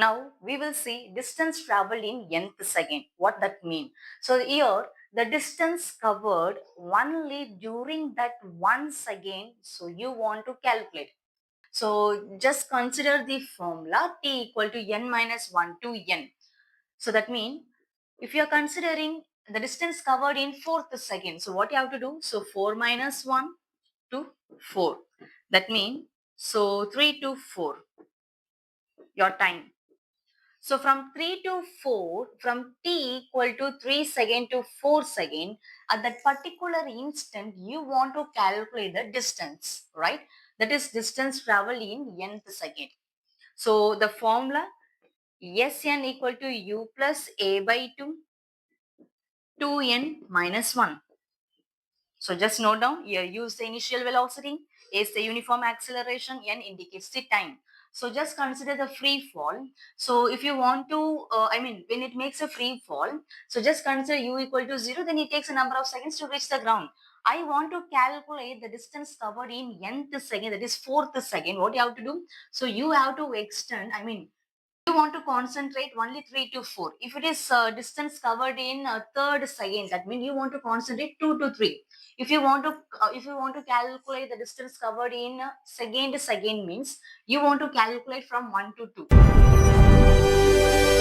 Now we will see distance traveled in nth second. What that mean? So here the distance covered only during that 1 second. So you want to calculate. So just consider the formula t equal to n minus 1 to n. So that means if you are considering the distance covered in fourth second, so what you have to do? So 4 minus 1 to 4. That means so 3 to 4 your time. So from 3 to 4, from t equal to 3 second to 4 second, at that particular instant, you want to calculate the distance, right? That is distance traveled in nth second. So the formula Sn equal to u plus a by 2, 2n minus 1. So just note down here, use the initial velocity, A is the uniform acceleration, n indicates the time. So just consider the free fall. So if you want to, when it makes a free fall, so just consider u equal to 0, then it takes a number of seconds to reach the ground. I want to calculate the distance covered in nth second, that is fourth second. What you have to do? So you have to extend, you want to concentrate only 3 to 4. If it is distance covered in third second, that means you want to concentrate 2 to 3. If you want to calculate the distance covered in second means you want to calculate from 1 to 2.